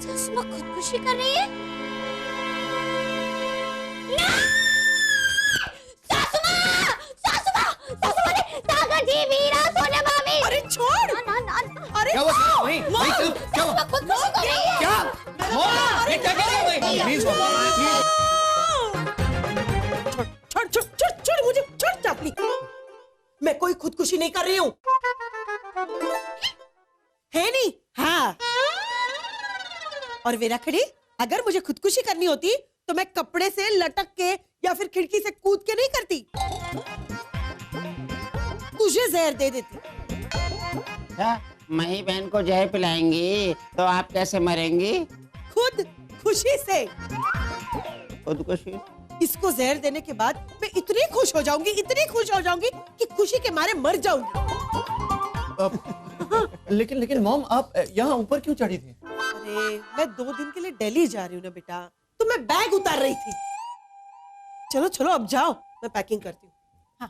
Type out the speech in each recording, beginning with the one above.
सासू माँ खुदकुशी कर रही है। सागर जी, वीरा, सोना भाभी। अरे छोड़। ना। अरे क्या हुआ? वहीं क्या हुआ? खुदकुशी कर रही है। क्या? ये क्या कर रहे हो? प्लीज छोड़ मुझे, छोड़ चापली। मैं कोई खुदकुशी नहीं कर रही हूँ। है नहीं? हाँ। और वीरा खड़ी, अगर मुझे खुदकुशी करनी होती तो मैं कपड़े से लटक के या फिर खिड़की से कूद के नहीं करती, तुझे जहर दे देती। क्या मही बहन को जहर पिलाएंगी तो आप कैसे मरेंगी? खुद खुशी से। खुदकुशी? इसको जहर देने के बाद मैं इतनी खुश हो जाऊंगी, इतनी खुश हो जाऊंगी कि खुशी के मारे मर जाऊंगी। लेकिन मॉम, आप यहाँ ऊपर क्यों चढ़ी थी? अरे मैं 2 दिन के लिए दिल्ली जा रही हूँ ना बेटा, तो मैं बैग उतार रही थी। चलो चलो अब जाओ, मैं पैकिंग करती हूँ। हाँ।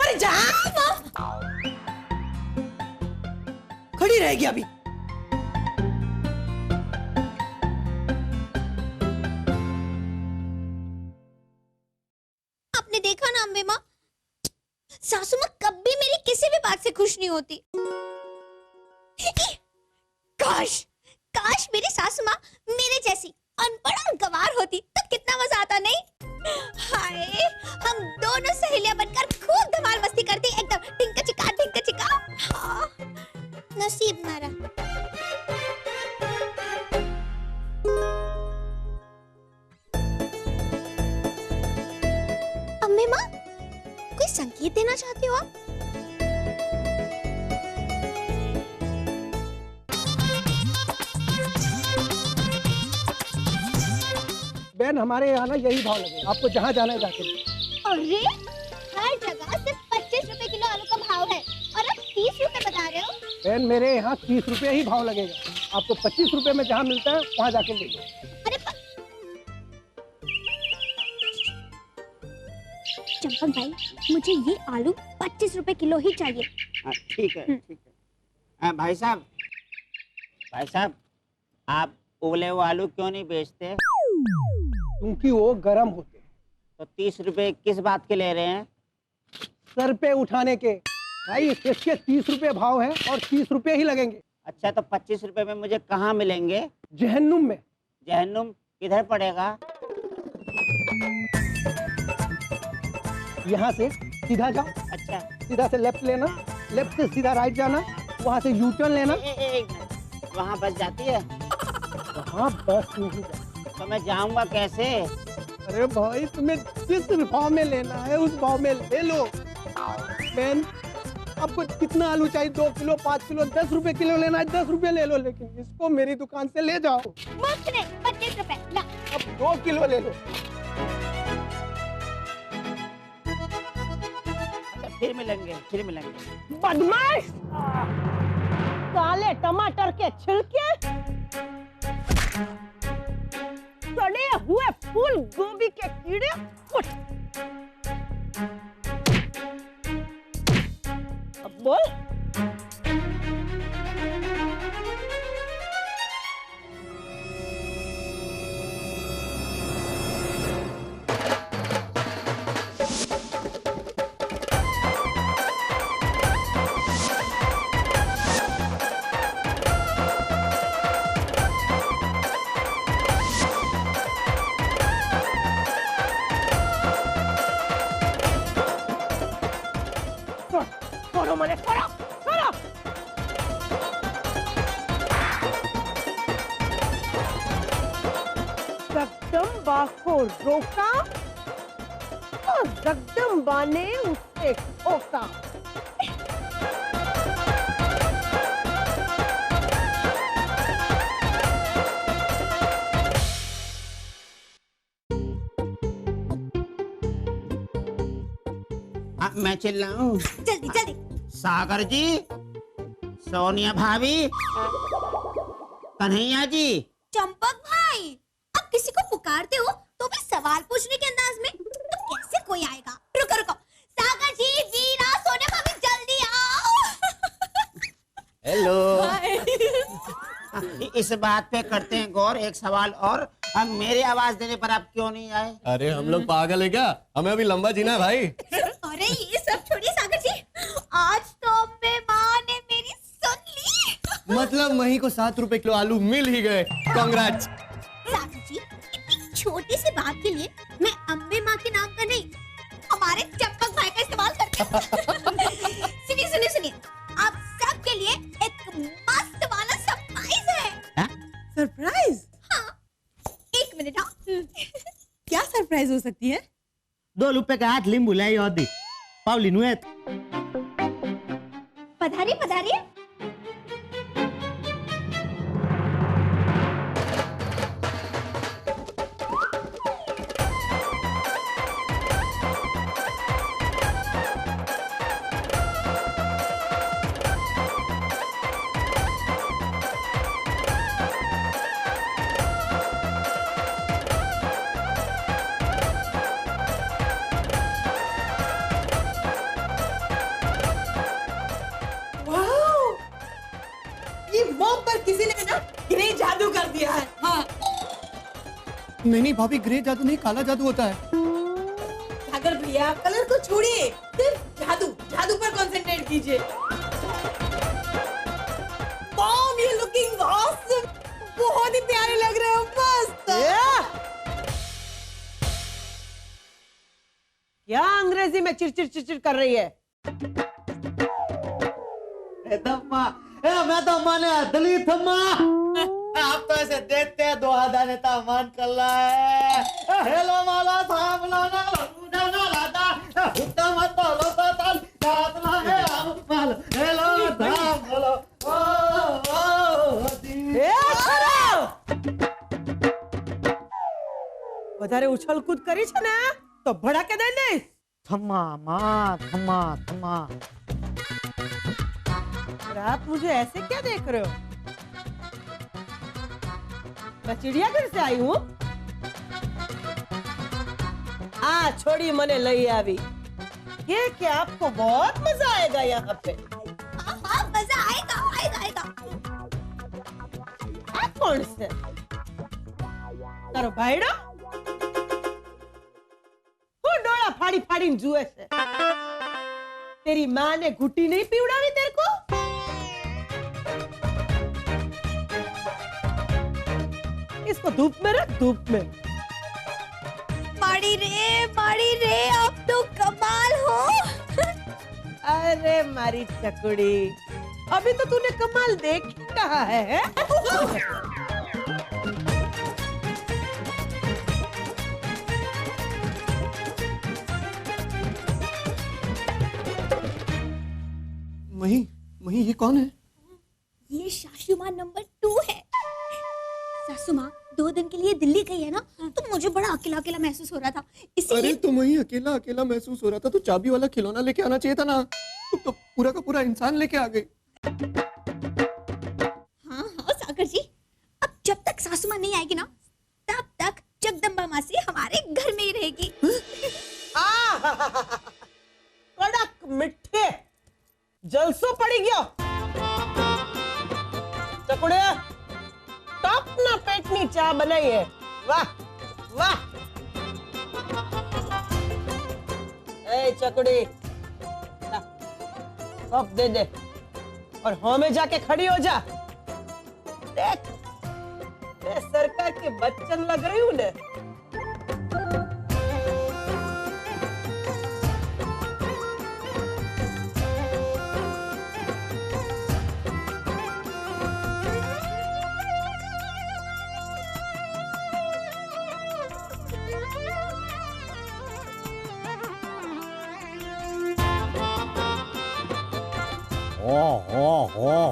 अरे जा, खड़ी रहेगी अभी। आपने देखा ना अम्बे माँ, सासू माँ कभी मेरी किसी भी बात से खुश नहीं होती। काश मेरी सासू माँ मेरे जैसी अनपढ़ और गंवार होती तो कितना मजा आता, नहीं? हाय, हम दोनों सहेलियां बनकर खूब धमाल मस्ती करती, एकदम टिंका चिका। हाँ, नसीब मेरा। अम्मे माँ, कोई संकेत देना चाहती हो आप? बहन, हमारे यहाँ ना यही भाव लगेगा, आपको जहाँ जाना है जाके। अरे हर जगह सिर्फ 25 रुपए किलो आलू का भाव है और आप 30 रुपए बता रहे हो। बहन, मेरे यहाँ 30 रुपए ही भाव लगेगा, आपको 25 रुपए में जहाँ मिलता है वहाँ जाके ले लो। अरे चंपक भाई, मुझे ये आलू 25 रुपए किलो ही चाहिए। ठीक है ठीक है। भाई साहब, आप उबले हुए आलू क्यों नहीं बेचते? क्योंकि वो गर्म होते हैं। तो 30 रुपए किस बात के ले रहे हैं? सर पे उठाने के। भाई इसके 30 रुपए भाव है और 30 रुपए ही लगेंगे। अच्छा, तो 25 रुपए में मुझे कहाँ मिलेंगे? जहन्नुम में। जहन्नुम किधर पड़ेगा? यहाँ से सीधा जाओ। अच्छा, सीधा से लेफ्ट लेना, लेफ्ट से सीधा राइट जाना, वहाँ से यू टर्न लेना। एक मिनट, वहाँ बस जाती है? वहाँ बस नहीं जाती। तो मैं जाऊंगा कैसे? अरे भाई, तुम्हें जिस भाव में लेना है उस भाव में ले लो। बहन, आपको कितना आलू चाहिए? 2 किलो, 5 किलो, 10 रुपए किलो लेना है 10 रुपए ले लो, लेकिन इसको मेरी दुकान से ले जाओ। मुफ्त नहीं, 25 रुपए ना। अब 2 किलो ले लो। अच्छा, फिर मिलेंगे। बदमाश, काले टमाटर के छिलके, सड़े हुए फूल गोभी के कीड़े, उठ। अब बोल। छोड़ो मुझे, छोड़ो। जगदम्बा को रोका और जगदम्बा ने उसे ठोका। मैं चिल्लाऊं? जल्दी। सागर जी, सोनिया भाभी, कन्हैया जी। चंपक भाई, आप किसी को पुकारते हो तो भी सवाल पूछने के अंदाज में, तो कैसे कोई आएगा? रुको। सागर जी, वीरा, सोना भाभी, जल्दी आओ। इस बात पे करते हैं गौर। एक सवाल और, अब मेरी आवाज देने पर आप क्यों नहीं आए? अरे हम लोग पागल है क्या? हमें अभी लंबा जीना है भाई। अरे ये सब छोड़िए सागर जी, आज तो अम्बे माँ ने मेरी सुन ली। मतलब मही को 7 रुपए किलो आलू मिल ही गए। कांग्रेट्स। सागर जी, इतनी छोटी सी बात के लिए मैं अम्बे माँ के नाम का नहीं, हमारे चंपक भाई का इस्तेमाल करती हूँ। सुनिए सुनिए सुनिए, आप सबके लिए एक मस्त वाला सरप्राइज है। सरप्राइज? हाँ, एक मिनट। हाँ, क्या सरप्राइज हो सकती है? 2 रुपए का 8 लींबू लाई होती पावली नुएत। पधारिए पधारिए। वाओ! ये मॉम पर किसी ने ना ग्रे जादू कर दिया है। हाँ। नहीं भाभी, ग्रे जादू नहीं, काला जादू होता है। सागर भैया, कलर को छोड़िए, सिर्फ जादू जादू पर कंसंट्रेट कीजिए। मॉम, ये लुकिंग ऑसम, बहुत ही प्यारे लग रहे हो। मस्त। क्या अंग्रेजी में चिरचिर चिरचिर कर रही है? मैं तो माने दलित अम्मा। आप तो ऐसे देखते हैं 2000 नेता मान कर है। हेलो माला साहब लाना ना ना लाता उत्तम तो लोता तल जातना है हम माल। हेलो साहब बोलो વધારે ઉછળ કૂદ કરી છે ને તો ભડાકે દઈ દઈશ। थम्मा माँ थम्मा थम्मा। और आप मुझे ऐसे क्या देख रहे हो? मैं चिड़ियाघर से आई हूँ। छोड़ी मने लई आवी। ये कि आपको बहुत मजा आएगा यहाँ पे। हाँ हाँ, मजा आएगा आएगा आएगा। आप कौन से? तारो भाईडो? तू डोळा फाड़ी फाड़ी जुए से। तेरी माँ ने घुट्टी नहीं पीवड़ावी तेरे को? इसको धूप में रख, धूप में। माड़ी रे, अब तो कमाल हो। अरे मारी चकुड़ी, अभी तो तूने कमाल देख ही कहा है? मही, मही ये कौन है? ये सासू माँ नंबर 2 है। सासू माँ 2 दिन के लिए दिल्ली गई है ना, तो मुझे बड़ा अकेला अकेला महसूस हो रहा था, अरे इसलिए। तो मही अकेला अकेला महसूस हो रहा था तो चाबी वाला खिलौना लेके आना चाहिए था ना। तुम तो पूरा का पूरा इंसान लेके आ गई। हाँ हाँ सागर जी, अब जब तक सासू माँ नहीं आएगी ना, तब तक जगदम्बा मासी हमारे घर में ही रहेगी। कड़क मिठे जलसो पड़ी गयो। चकुड़े, टॉप ना पेटनी चा बनाई है। वाह वाह। ए चकुड़ी, कप दे दे और हाँ में जाके खड़ी हो जा। देख, मैं सरकार के बच्चन लग रही हूँ ने।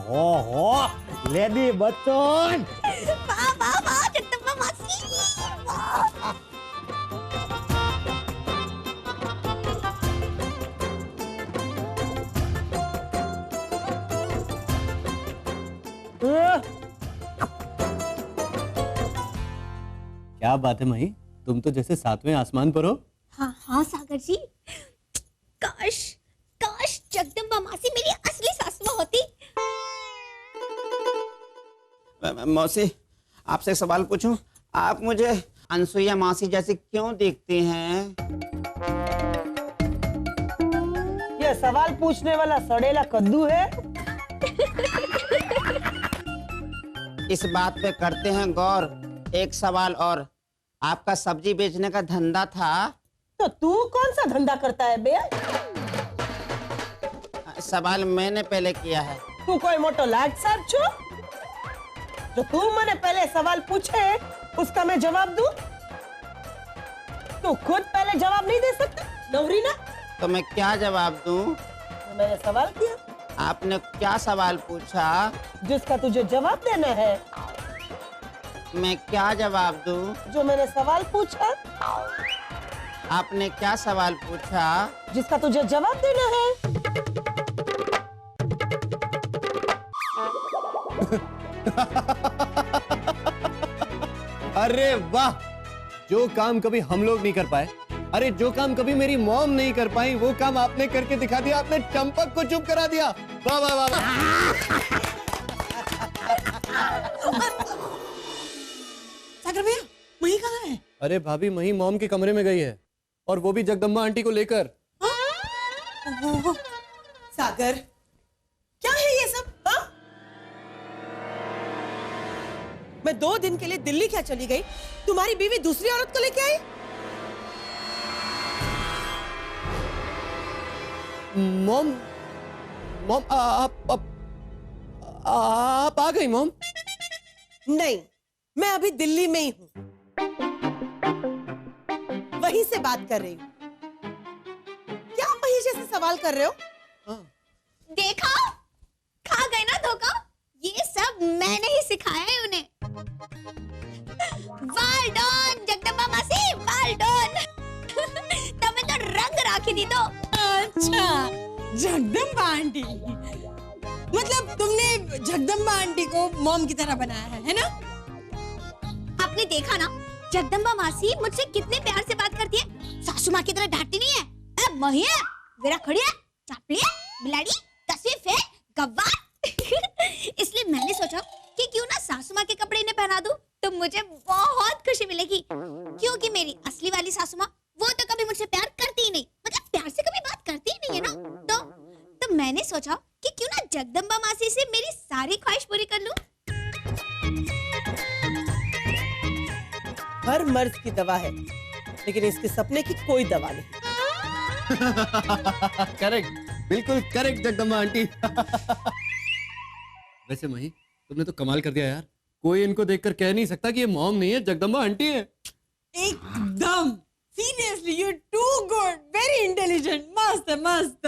हो लेडी बच्चन। वाह वाह वाह जगदम्बा मासी, वाह। क्या बात है मही, तुम तो जैसे 7वें आसमान पर हो। हाँ हाँ सागर जी, काश काश जगदम्बा मासी मेरी असली सासू माँ होती। मौसी, आपसे एक सवाल पूछूं? आप मुझे अनसुईया मासी जैसी क्यों दिखती हैं? ये सवाल पूछने वाला सड़ेला कद्दू है। इस बात पे करते हैं गौर। एक सवाल और, आपका सब्जी बेचने का धंधा था? तो तू कौन सा धंधा करता है बे? सवाल मैंने पहले किया है। तू कोई मोटो लाट साहब छो जो तू मैंने पहले सवाल पूछे उसका मैं जवाब दूं? तू खुद पहले जवाब नहीं दे सकता नवरी ना? तो मैं क्या जवाब दूं? तो मैंने सवाल किया, आपने क्या सवाल पूछा? जिसका तुझे जवाब देना है। मैं क्या जवाब दूं? जो मैंने सवाल पूछा, आपने क्या सवाल पूछा? जिसका तुझे जवाब देना है। अरे वाह, जो काम कभी हम लोग नहीं कर पाए, अरे जो काम कभी मेरी मॉम नहीं कर पाई, वो काम आपने करके दिखा दिया। आपने चंपक को चुप करा दिया। वाह वाह वाह वाह। सागर भैया मही कहाँ है? अरे भाभी, मही मॉम के कमरे में गई है, और वो भी जगदम्बा आंटी को लेकर। सागर क्या है ये सब? हाँ? मैं 2 दिन के लिए दिल्ली क्या चली गई, तुम्हारी बीवी दूसरी औरत को लेके आई? मॉम, मॉम आप आ गई मॉम? नहीं, मैं अभी दिल्ली में ही हूँ, वहीं से बात कर रही हूँ। क्या मही जैसे सवाल कर रहे हो? देखा, खा गए ना धोखा। ये सब मैंने ही सिखाया है उन्हें। वेल डन जगदम्बा मासी, वेल डन। तमें तो रंग राखी दी तो। अच्छा, जगदम्बा आंटी, मतलब तुमने जगदम्बा आंटी को मॉम की तरह बनाया है ना? आपने देखा ना, जगदम्बा मासी मुझसे कितने प्यार से बात करती है। सासू माँ की तरह डांटती नहीं है। अब मही है, वेरा खड़ी है, चापड़ी है, बिलाड़ी, तस्वीर है, गवार। इसलिए मैंने सोचा कि क्यों ना सासू माँ के कपड़े इन्हें पहना दूं, तो मुझे बहुत खुशी मिलेगी। क्योंकि मेरी असली वाली सासू माँ वो तो कभी मुझसे प्यार करती ही नहीं, मतलब प्यार से कभी बात करती ही नहीं है ना। तो मैंने सोचा कि क्यों ना जगदम्बा मासी से मेरी सारी ख्वाहिश पूरी कर लूं। हर मर्ज की दवा है, लेकिन इसके सपने की कोई दवा नहीं। करेक्ट, बिल्कुल करेक्ट जगदम्बा आंटी। वैसे मही, तुमने तो कमाल कर दिया यार। कोई इनको देखकर कह नहीं सकता कि ये मॉम नहीं है, जगदम्बा आंटी है। एकदम, seriously you too good, very intelligent, मस्त मस्त।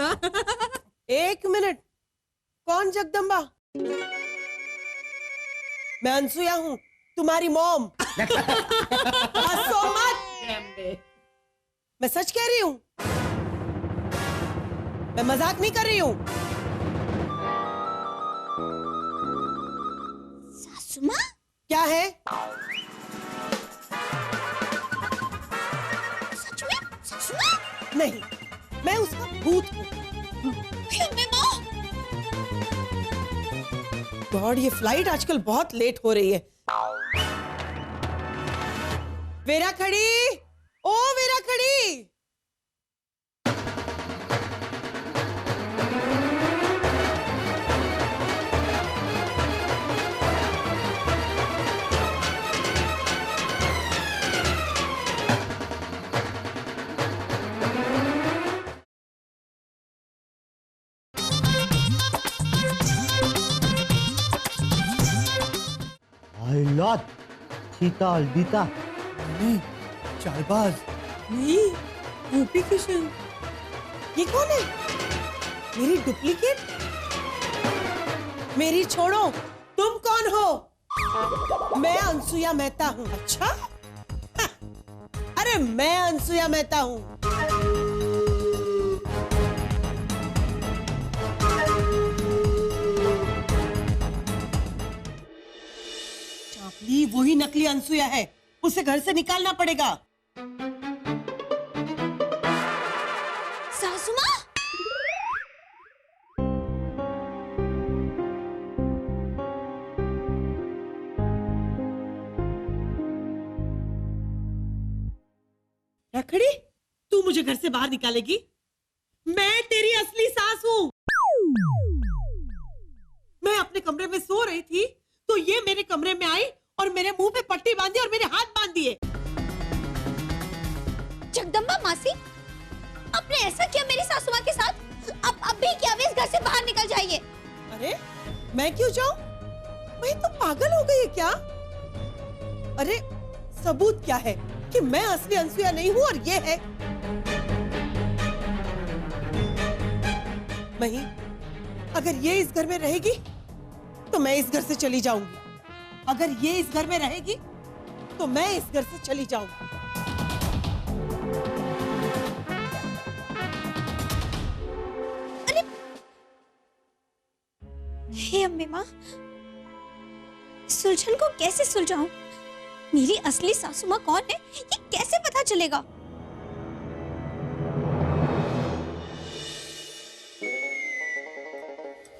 एक मिनट, कौन जगदम्बा? मैं अनसुया हूँ, तुम्हारी मॉम। हंसो मत, मैं सच कह रही हूँ, मैं मजाक नहीं कर रही हूँ। सासू माँ? क्या है? सच में सासू माँ? नहीं, मैं उसका भूत हूँ। मैं माँ? गॉड, ये फ्लाइट आजकल बहुत लेट हो रही है। वेरा खड़ी, ओ वेरा खड़ी। लॉट शीतल दीता चालबाज। नहीं, गोपी किशन, ये कौन है? मेरी डुप्लीकेट? मेरी छोड़ो, तुम कौन हो? मैं अनसुया मेहता हूँ। अच्छा? हाँ, अरे मैं अनसुया मेहता हूँ। चापली वही नकली अनसुया है, उसे घर से निकालना पड़ेगा। सासू माँ? रखड़ी, तू मुझे घर से बाहर निकालेगी? मैं तेरी असली सास हूँ। मैं अपने कमरे में सो रही थी तो ये मेरे कमरे में आई और मेरे मुंह पे पट्टी बांधी और मेरे हाथ बांध दिए। जगदम्बा मासी, आपने ऐसा किया मेरी सासू माँ के साथ? अब अभी क्या वे इस घर से बाहर निकल जाइए। अरे मैं क्यों जाऊं? मैं तो पागल हो गई है क्या? अरे सबूत क्या है कि मैं असली अनसुया नहीं हूँ और ये है मही। अगर ये इस घर में रहेगी तो मैं इस घर से चली जाऊंगी। अगर ये इस घर में रहेगी तो मैं इस घर से चली जाऊंगी। हे अम्मे माँ, सुलझन को कैसे सुलझाऊं? मेरी असली सासू माँ कौन है ये कैसे पता चलेगा?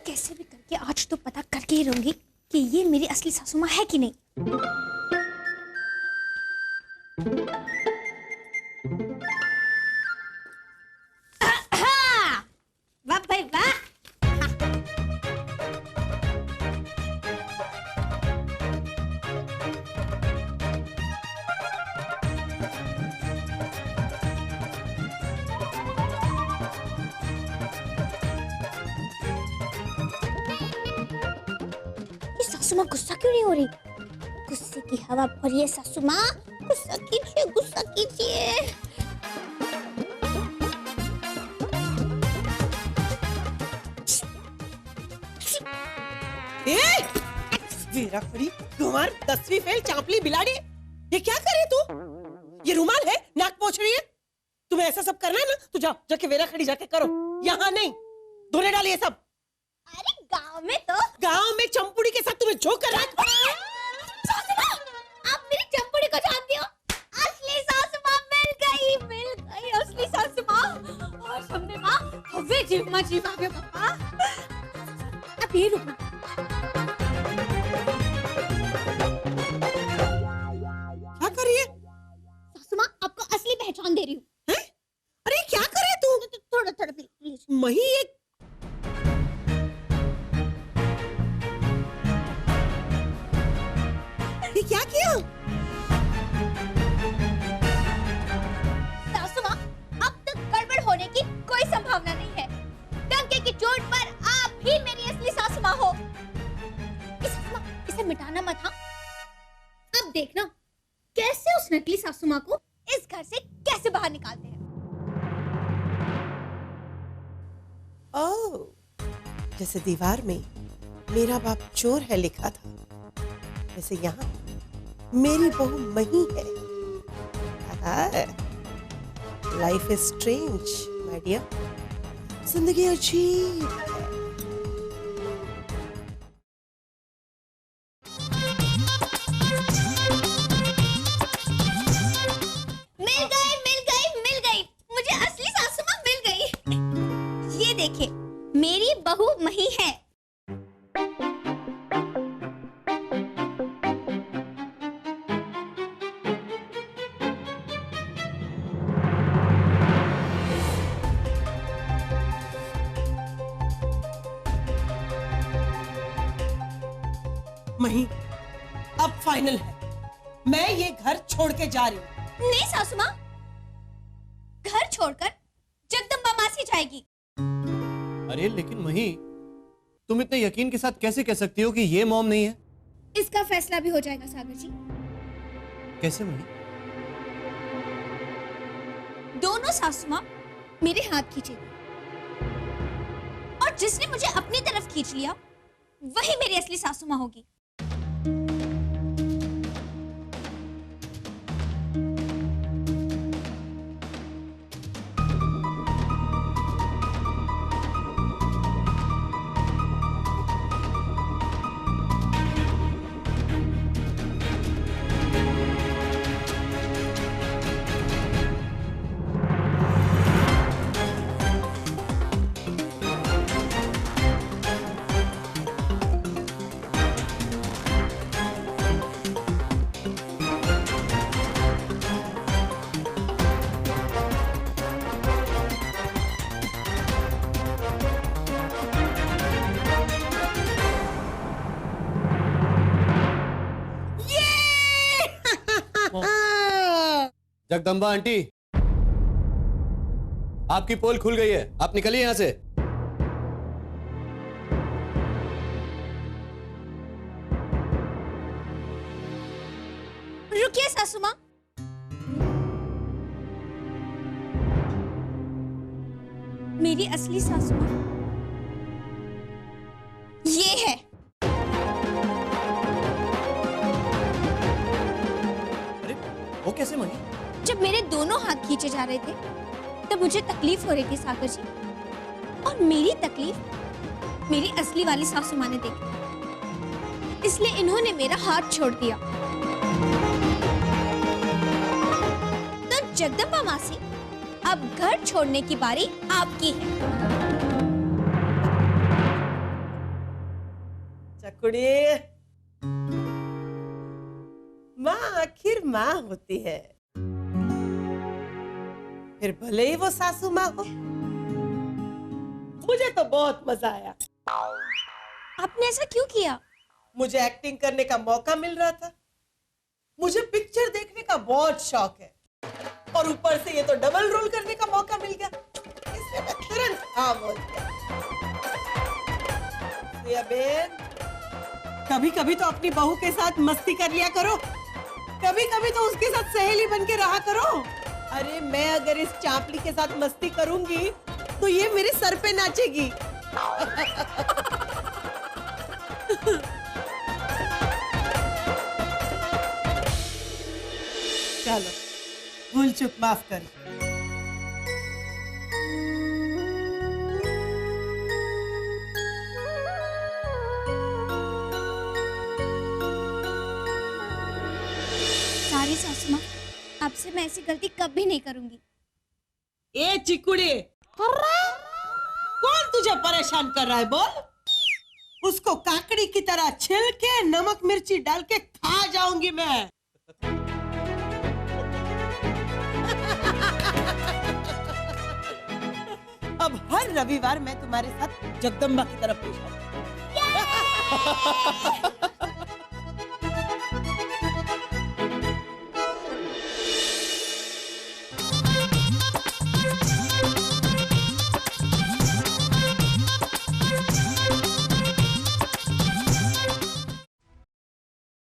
कैसे भी करके आज तो पता करके ही रहूंगी कि ये मेरी असली सासू माँ है कि नहीं। वाह भाई वाह। सासू माँ गुस्सा क्यों नहीं हो रही? गुस्से की हवा भरिए सासू माँ, गुस्सा कीजिए, गुस्सा कीजिए। वीरा खड़ी तुम्हार 10वीं फेल चांपली बिलाड़ी, ये क्या करे तू? ये रुमाल है, नाक पोंछ रही है। तुम्हें ऐसा सब करना है ना तो जाओ, जाके वेरा खड़ी जाके करो, यहाँ नहीं। धोने डालिए सब। अरे गांव में तो गांव में चंपुड़ी के साथ तुम्हें जो करना है। सासू माँ, आप मेरी चंपुड़ी को जानती हो? असली सासू माँ मिल गई असली सासू माँ। और समझे माँ, हवे जीव माँ जीव आ गया पापा। अब ये रुकना। क्या कर रही है? सासू माँ, आपको असली पहचान दे रही हूँ। अरे क्या करे तू? थोड़ा थोड़ा प्लीज। मही एक क्या किया? सासू माँ, अब तक गड़बड़ होने की कोई संभावना नहीं है। डंके की चोट पर आप ही मेरी असली सासू माँ हो। इसे मिटाना मत। हाँ, अब देखना कैसे उस नकली सासू माँ को इस घर से कैसे बाहर निकालते हैं। ओह, जैसे दीवार में मेरा बाप चोर है लिखा था, वैसे यहाँ मेरी बहू मही है। Life is strange my dear, जिंदगी अजीब है। मिल गई, मुझे असली सासू माँ मिल गई। ये देखिए, मेरी बहू मही है। मही, अब फाइनल है, मैं ये घर छोड़ के जा रही हूँ। नहीं सासू माँ, घर छोड़कर जगदम्बा मासी जाएगी। अरे लेकिन मही, तुम इतने यकीन के साथ कैसे कह सकती हो कि ये मॉम नहीं है? इसका फैसला भी हो जाएगा सागर जी। कैसे मही? दोनों सासू माँ मेरे हाथ खींचेगी और जिसने मुझे अपनी तरफ खींच लिया वही मेरी असली सासू माँ होगी। जगदम्बा आंटी, आपकी पोल खुल गई है, आप निकलिए यहां से। रुकिए सासू माँ। मेरी असली सासू माँ ये है। अरे वो कैसे मनी? जब मेरे दोनों हाथ खींचे जा रहे थे तब मुझे तकलीफ हो रही थी सागर जी, और मेरी तकलीफ मेरी असली वाली सासू माँ ने देखी, इसलिए इन्होंने मेरा हाथ छोड़ दिया। तो जगदम्बा मासी, अब घर छोड़ने की बारी आपकी है। चकुड़ी, माँ आखिर माँ होती है, फिर भले ही वो सासू माँ हो। मुझे तो बहुत मजा आया। आपने ऐसा क्यों किया? मुझे एक्टिंग करने का मौका मिल रहा था, मुझे पिक्चर देखने का बहुत शौक है, और ऊपर से ये तो डबल रोल करने का मौका मिल गया, इसलिए मैं तुरंत काम हो गया। बेन, कभी कभी तो अपनी बहू के साथ मस्ती कर लिया करो, कभी कभी तो उसके साथ सहेली बन के रहा करो। अरे मैं अगर इस चापली के साथ मस्ती करूंगी तो ये मेरे सर पे नाचेगी। चलो, भूल चूक माफ कर। सारी सासू माँ, आपसे मैं ऐसी गलती कभी नहीं करूंगी। ए चिकुड़ी, कौन तुझे परेशान कर रहा है बोल? उसको काकड़ी की तरह छिल के नमक मिर्ची डाल के खा जाऊंगी मैं। अब हर रविवार मैं तुम्हारे साथ जगदम्बा की तरफ पेश आऊंगी।